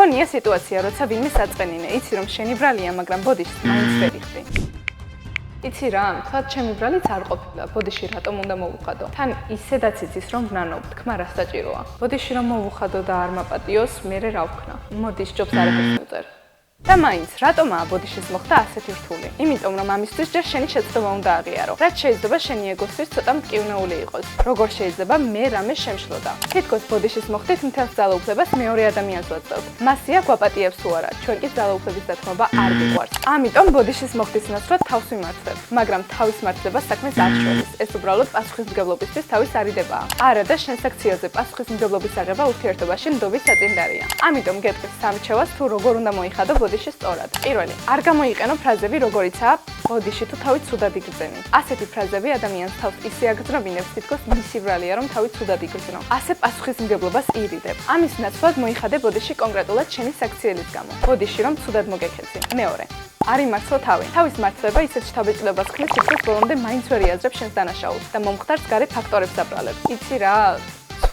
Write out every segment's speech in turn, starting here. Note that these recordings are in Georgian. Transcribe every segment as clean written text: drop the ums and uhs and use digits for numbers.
მგონია სიტუაცია, როცა ვინმე საწყენინე, იცი რომ შენი ბრალია, მაგრამ ბოდიშს მაინც ვერ იხდი. იცი რა, თქვათ ჩემი ბრალიც არ ყოფილა, ბოდიში რატომ უნდა მოვუხადო? თან ისედაც იცის რომ ვნანობ, თქმა რა საჭიროა. ბოდიში რომ მოვუხადო და არ მაპატიოს, მერე რა ვქნა? მოდი ჯობს არაფერს მივწერ. და მაინც, რატომაა ბოდიშის მოხდა ასეთი რთული? იმიტომ რომ ამისთვის ჯერ შენი შეცდომა უნდა აღიარო. რაც შეიძლება შენი ეგოსთვის ცოტა მტკივნეული იყოს. როგორ შეიძლება მე რამე შემშლოდა? თითქოს ბოდიშის მოხდით მთელს ძალაუფლებას მეორე ადამიანს ვაწევთ. მასია გვაპატიებს თუ არა, ჩვენ კი ძალაუფლების დათმობა არ გიყვარს. ამიტომ ბოდიშის მოხდის ნაცვლად თავს ვიმართებ, მაგრამ თავის მართლება საქმეს არ შორის. ეს უბრალოდ პასუხისმგებლობისთვის თავის არიდებაა. არა და შენ საქციელზე პასუხისმგებლობის აღება ურთიერთობაში ნდობის საწინდარია. ამიტომ გეტყვი სამრჩევას თუ როგორ უნდა მოიხადო ბოდიში სწორად. პირველი, არ გამოიყენო ფრაზები როგორიცაა ბოდიში თუ თავი ცუდად იგრძენი. ასეთი ფრაზები ადამიანს თავს ისე აგრძნობინებს, თითქოს მისი ბრალია რომ თავი ცუდად იგრძნო. ასე პასუხისმგებლობას ირიდებ. ამის ნაცვლად მოიხადე ბოდიში კონკრეტულად შენი საქციელის გამო. ბოდიში რომ ცუდად მოგექცი. მეორე, არ იმართო თავი. თავის მართლება ისეთ შთაბეჭდილებას ქმნის, თითქოს ბოლომდე მაინც ვერ იაზრებს შენს დანაშაულს და მომხდარს გარე ფაქტორებს აპრალებს. იცი რა,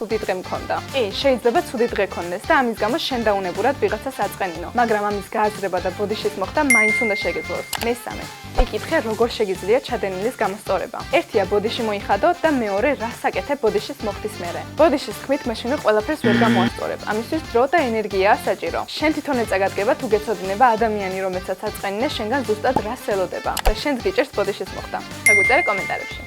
ცუდი დღე მქონდა. კი, შეიძლება ცუდი დღე ქონდეს და ამის გამო შენ დაუნებურად ვიღაცას აწყენინო, მაგრამ ამის გააზრება და ბოდიშის მოხდა მაინც უნდა შეგეძლოს. მესამე, იკითხე როგორ შეგიძლია ჩადენილის გამოსწორება. ერთია ბოდიში მოიხადო და მეორე რას აკეთებ ბოდიშის მოხდის მერე. ბოდიშის თქმით მაშინ ყველაფერს ვერ გამოასწორებ. ამისთვის დრო და ენერგიაა საჭირო. შენ თვითონ ეწაგადგება თუ გეცოდინება ადამიანი რომელსაც აწყენინე შენგან ზუსტად რას ელოდება და შენს გიჭერს ბოდიშის მოხდა. დაგვიწერე კომენტარებში.